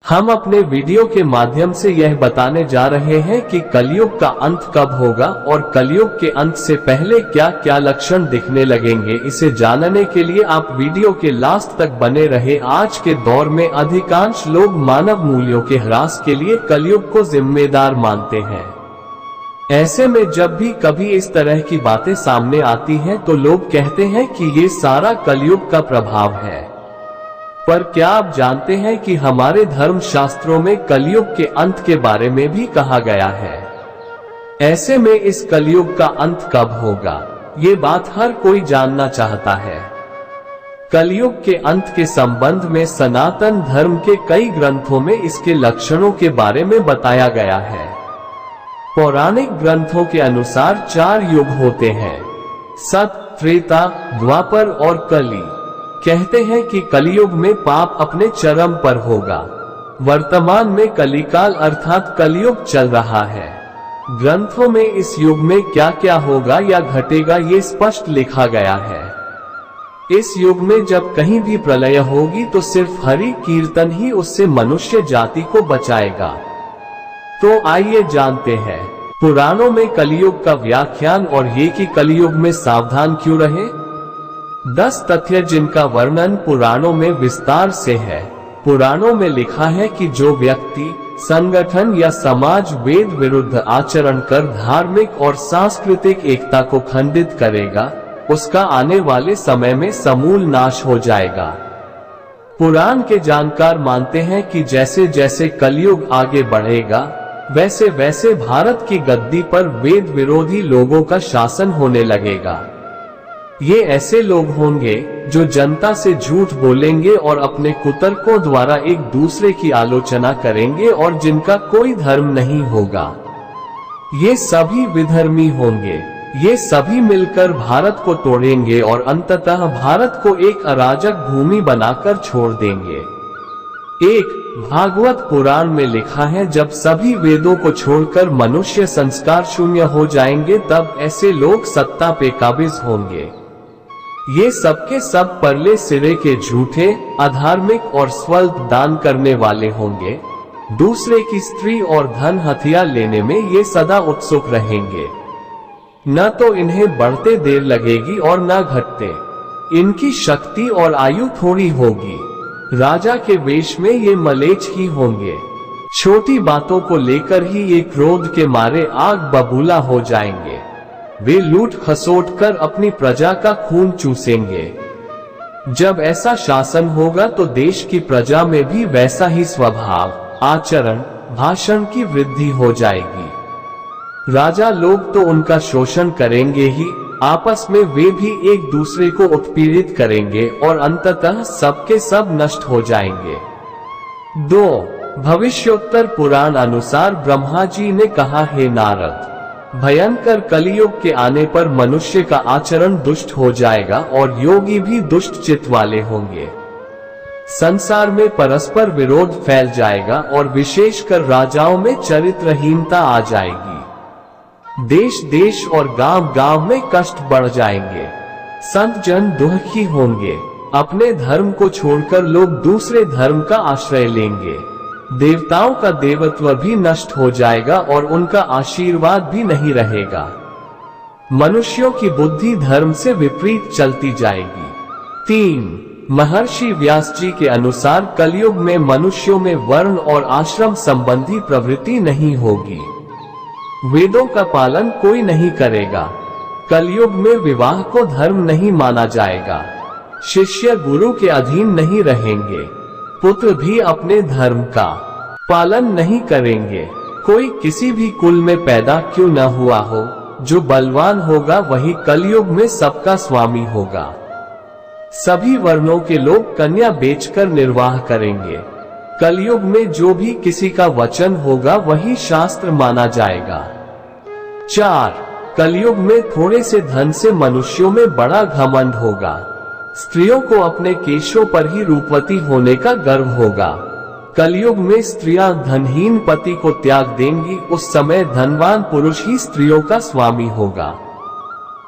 हम अपने वीडियो के माध्यम से यह बताने जा रहे हैं कि कलयुग का अंत कब होगा और कलयुग के अंत से पहले क्या क्या लक्षण दिखने लगेंगे। इसे जानने के लिए आप वीडियो के लास्ट तक बने रहे। आज के दौर में अधिकांश लोग मानव मूल्यों के ह्रास के लिए कलयुग को जिम्मेदार मानते हैं। ऐसे में जब भी कभी इस तरह की बातें सामने आती हैं तो लोग कहते हैं कि ये सारा कलयुग का प्रभाव है। पर क्या आप जानते हैं कि हमारे धर्म शास्त्रों में कलयुग के अंत के बारे में भी कहा गया है। ऐसे में इस कलयुग का अंत कब होगा, ये बात हर कोई जानना चाहता है। कलयुग के अंत के संबंध में सनातन धर्म के कई ग्रंथों में इसके लक्षणों के बारे में बताया गया है। पौराणिक ग्रंथों के अनुसार 4 युग होते हैं, सत, त्रेता, द्वापर और कली। कहते हैं कि कलियुग में पाप अपने चरम पर होगा। वर्तमान में कलिकाल अर्थात कलयुग चल रहा है। ग्रंथों में इस युग में क्या क्या होगा या घटेगा ये स्पष्ट लिखा गया है। इस युग में जब कहीं भी प्रलय होगी तो सिर्फ हरि कीर्तन ही उससे मनुष्य जाति को बचाएगा। तो आइए जानते हैं पुराणों में कलियुग का व्याख्यान और ये कि कलियुग में सावधान क्यों रहे। 10 तथ्य जिनका वर्णन पुराणों में विस्तार से है। पुराणों में लिखा है कि जो व्यक्ति, संगठन या समाज वेद विरुद्ध आचरण कर धार्मिक और सांस्कृतिक एकता को खंडित करेगा, उसका आने वाले समय में समूल नाश हो जाएगा। पुराण के जानकार मानते हैं कि जैसे जैसे कलयुग आगे बढ़ेगा वैसे वैसे भारत की गद्दी पर वेद विरोधी लोगों का शासन होने लगेगा। ये ऐसे लोग होंगे जो जनता से झूठ बोलेंगे और अपने कुतर्कों द्वारा एक दूसरे की आलोचना करेंगे और जिनका कोई धर्म नहीं होगा। ये सभी विधर्मी होंगे। ये सभी मिलकर भारत को तोड़ेंगे और अंततः भारत को एक अराजक भूमि बनाकर छोड़ देंगे। एक भागवत पुराण में लिखा है, जब सभी वेदों को छोड़कर मनुष्य संस्कार शून्य हो जाएंगे तब ऐसे लोग सत्ता पे काबिज होंगे। ये सबके सब परले सिरे के झूठे, अधार्मिक और स्वल्प दान करने वाले होंगे। दूसरे की स्त्री और धन हथिया लेने में ये सदा उत्सुक रहेंगे। न तो इन्हें बढ़ते देर लगेगी और न घटते। इनकी शक्ति और आयु थोड़ी होगी। राजा के वेश में ये मलेच्छ ही होंगे। छोटी बातों को लेकर ही ये क्रोध के मारे आग बबूला हो जाएंगे। वे लूट खसोट कर अपनी प्रजा का खून चूसेंगे। जब ऐसा शासन होगा तो देश की प्रजा में भी वैसा ही स्वभाव, आचरण, भाषण की वृद्धि हो जाएगी। राजा लोग तो उनका शोषण करेंगे ही, आपस में वे भी एक दूसरे को उत्पीड़ित करेंगे और अंततः सबके सब नष्ट हो जाएंगे। 2. भविष्योत्तर पुराण अनुसार ब्रह्मा जी ने कहा, हे नारद, भयंकर कलियुग के आने पर मनुष्य का आचरण दुष्ट हो जाएगा और योगी भी दुष्ट चित्त वाले होंगे। संसार में परस्पर विरोध फैल जाएगा और विशेषकर राजाओं में चरित्रहीनता आ जाएगी। देश देश और गांव गांव में कष्ट बढ़ जाएंगे। संत जन दुखी होंगे। अपने धर्म को छोड़कर लोग दूसरे धर्म का आश्रय लेंगे। देवताओं का देवत्व भी नष्ट हो जाएगा और उनका आशीर्वाद भी नहीं रहेगा। मनुष्यों की बुद्धि धर्म से विपरीत चलती जाएगी। 3. महर्षि व्यास जी के अनुसार कलयुग में मनुष्यों में वर्ण और आश्रम संबंधी प्रवृत्ति नहीं होगी। वेदों का पालन कोई नहीं करेगा। कलयुग में विवाह को धर्म नहीं माना जाएगा। शिष्य गुरु के अधीन नहीं रहेंगे। पुत्र भी अपने धर्म का पालन नहीं करेंगे। कोई किसी भी कुल में पैदा क्यों न हुआ हो, जो बलवान होगा वही कलयुग में सबका स्वामी होगा। सभी वर्णों के लोग कन्या बेचकर निर्वाह करेंगे। कलयुग में जो भी किसी का वचन होगा वही शास्त्र माना जाएगा। 4. कलयुग में थोड़े से धन से मनुष्यों में बड़ा घमंड होगा। स्त्रियों को अपने केशों पर ही रूपवती होने का गर्व होगा। कलयुग में स्त्रियां धनहीन पति को त्याग देंगी। उस समय धनवान पुरुष ही स्त्रियों का स्वामी होगा।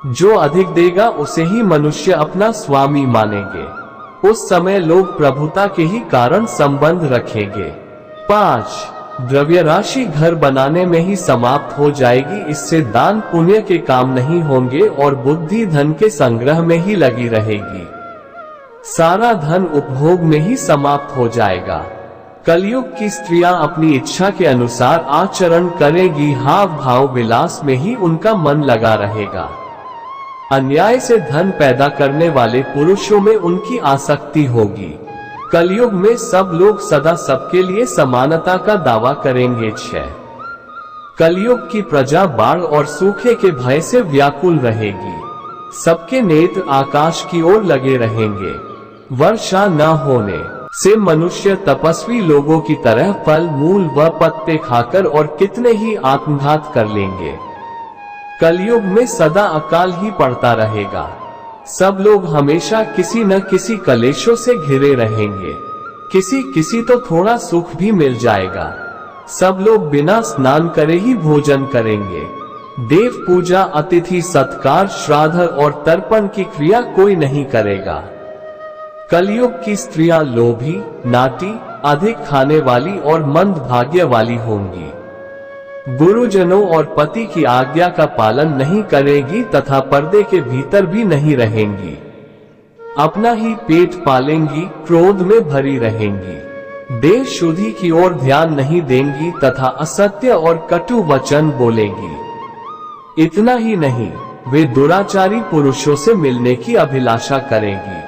जो अधिक देगा उसे ही मनुष्य अपना स्वामी मानेंगे। उस समय लोग प्रभुता के ही कारण संबंध रखेंगे। 5. द्रव्य राशि घर बनाने में ही समाप्त हो जाएगी। इससे दान पुण्य के काम नहीं होंगे और बुद्धि धन के संग्रह में ही लगी रहेगी। सारा धन उपभोग में ही समाप्त हो जाएगा। कलयुग की स्त्रियां अपनी इच्छा के अनुसार आचरण करेगी। हाव भाव विलास में ही उनका मन लगा रहेगा। अन्याय से धन पैदा करने वाले पुरुषों में उनकी आसक्ति होगी। कलयुग में सब लोग सदा सबके लिए समानता का दावा करेंगे। 6. कलयुग की प्रजा बाढ़ और सूखे के भय से व्याकुल रहेगी। सबके नेत्र आकाश की ओर लगे रहेंगे। वर्षा न होने से मनुष्य तपस्वी लोगों की तरह फल मूल व पत्ते खाकर और कितने ही आत्मघात कर लेंगे। कलयुग में सदा अकाल ही पड़ता रहेगा। सब लोग हमेशा किसी न किसी कलेशों से घिरे रहेंगे। किसी तो थोड़ा सुख भी मिल जाएगा। सब लोग बिना स्नान करे ही भोजन करेंगे। देव पूजा, अतिथि सत्कार, श्राद्ध और तर्पण की क्रिया कोई नहीं करेगा। कलयुग की स्त्रियां लोभी, नाटी, अधिक खाने वाली और मंद भाग्य वाली होंगी। गुरुजनों और पति की आज्ञा का पालन नहीं करेगी तथा पर्दे के भीतर भी नहीं रहेंगी। अपना ही पेट पालेंगी, क्रोध में भरी रहेंगी। देह शुद्धि की ओर ध्यान नहीं देंगी तथा असत्य और कटु वचन बोलेंगी। इतना ही नहीं, वे दुराचारी पुरुषों से मिलने की अभिलाषा करेंगी।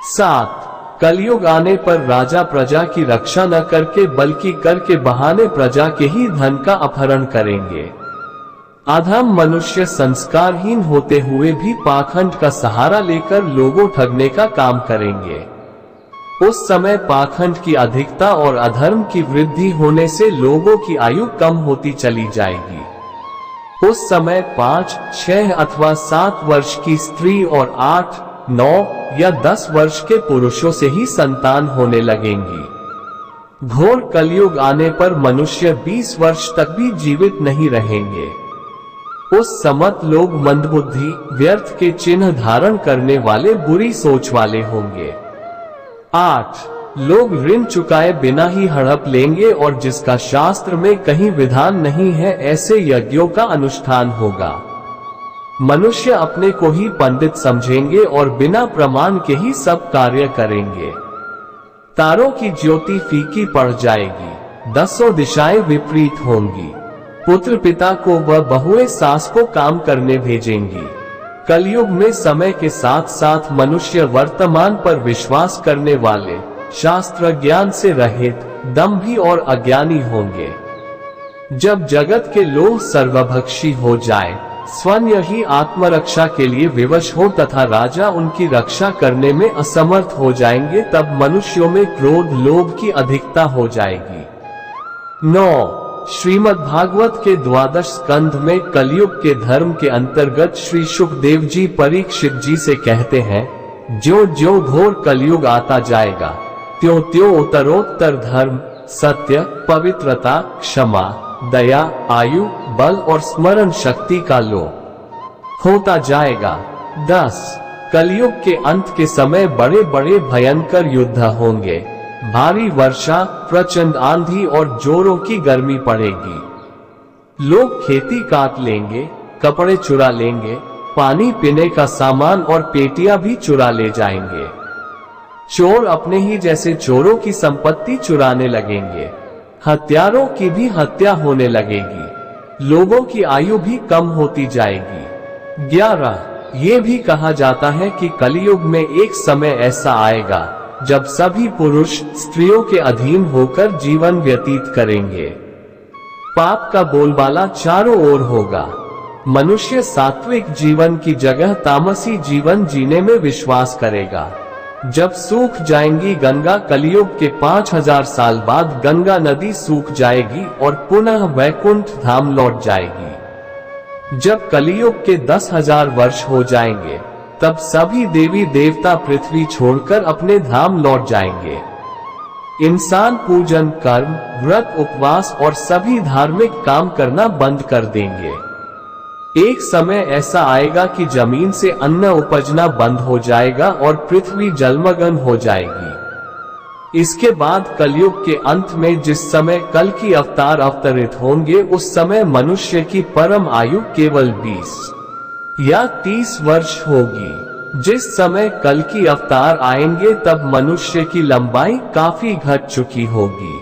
7. कलयुग आने पर राजा प्रजा की रक्षा न करके बल्कि कर के बहाने प्रजा के ही धन का अपहरण करेंगे। अधम मनुष्य संस्कारहीन होते हुए भी पाखंड का सहारा लेकर लोगों ठगने का काम करेंगे। उस समय पाखंड की अधिकता और अधर्म की वृद्धि होने से लोगों की आयु कम होती चली जाएगी। उस समय 5, 6 अथवा 7 वर्ष की स्त्री और 8, 9 या 10 वर्ष के पुरुषों से ही संतान होने लगेंगी। घोर कलयुग आने पर मनुष्य 20 वर्ष तक भी जीवित नहीं रहेंगे। उस समय लोग मंदबुद्धि, व्यर्थ के चिन्ह धारण करने वाले, बुरी सोच वाले होंगे। 8. लोग ऋण चुकाए बिना ही हड़प लेंगे और जिसका शास्त्र में कहीं विधान नहीं है ऐसे यज्ञों का अनुष्ठान होगा। मनुष्य अपने को ही पंडित समझेंगे और बिना प्रमाण के ही सब कार्य करेंगे। तारों की ज्योति फीकी पड़ जाएगी। 10 दिशाएं विपरीत होंगी। पुत्र पिता को व बहुएं सास को काम करने भेजेंगी। कलयुग में समय के साथ साथ मनुष्य वर्तमान पर विश्वास करने वाले, शास्त्र ज्ञान से रहित, दंभी और अज्ञानी होंगे। जब जगत के लोग सर्वभक्षी हो जाए, स्वयं ही आत्मरक्षा के लिए विवश हो तथा राजा उनकी रक्षा करने में असमर्थ हो जाएंगे, तब मनुष्यों में क्रोध, लोभ की अधिकता हो जाएगी। 9. श्रीमद् भागवत के 12 स्कंध में कलयुग के धर्म के अंतर्गत श्री सुखदेव जी परीक्षित जी से कहते हैं, ज्यों ज्यों घोर कलयुग आता जाएगा, त्यों त्यों उत्तरोत्तर धर्म, सत्य, पवित्रता, क्षमा, दया, आयु, बल और स्मरण शक्ति का लोप होता जाएगा। 10. कलयुग के अंत के समय बड़े बड़े भयंकर युद्ध होंगे। भारी वर्षा, प्रचंड आंधी और जोरों की गर्मी पड़ेगी। लोग खेती काट लेंगे, कपड़े चुरा लेंगे, पानी पीने का सामान और पेटियां भी चुरा ले जाएंगे। चोर अपने ही जैसे चोरों की संपत्ति चुराने लगेंगे। हत्यारों की भी हत्या होने लगेगी। लोगों की आयु भी कम होती जाएगी। 11. ये भी कहा जाता है कि कलयुग में एक समय ऐसा आएगा जब सभी पुरुष स्त्रियों के अधीन होकर जीवन व्यतीत करेंगे। पाप का बोलबाला चारों ओर होगा। मनुष्य सात्विक जीवन की जगह तामसी जीवन जीने में विश्वास करेगा। जब सूख जाएंगी गंगा, कलयुग के 5000 साल बाद गंगा नदी सूख जाएगी और पुनः वैकुंठ धाम लौट जाएगी। जब कलयुग के 10,000 वर्ष हो जाएंगे, तब सभी देवी देवता पृथ्वी छोड़कर अपने धाम लौट जाएंगे। इंसान पूजन, कर्म, व्रत, उपवास और सभी धार्मिक काम करना बंद कर देंगे। एक समय ऐसा आएगा कि जमीन से अन्न उपजना बंद हो जाएगा और पृथ्वी जलमग्न हो जाएगी। इसके बाद कलयुग के अंत में जिस समय कल की अवतार अवतरित होंगे उस समय मनुष्य की परम आयु केवल 20 या 30 वर्ष होगी। जिस समय कल की अवतार आएंगे तब मनुष्य की लंबाई काफी घट चुकी होगी।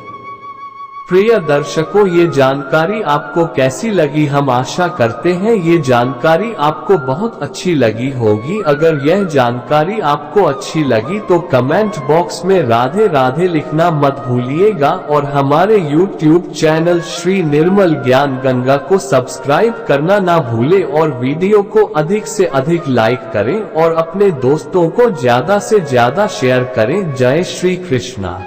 प्रिय दर्शकों, ये जानकारी आपको कैसी लगी? हम आशा करते हैं ये जानकारी आपको बहुत अच्छी लगी होगी। अगर यह जानकारी आपको अच्छी लगी तो कमेंट बॉक्स में राधे राधे लिखना मत भूलिएगा और हमारे YouTube चैनल श्री निर्मल ज्ञान गंगा को सब्सक्राइब करना ना भूले और वीडियो को अधिक से अधिक लाइक करें और अपने दोस्तों को ज्यादा से ज्यादा शेयर करें। जय श्री कृष्णा।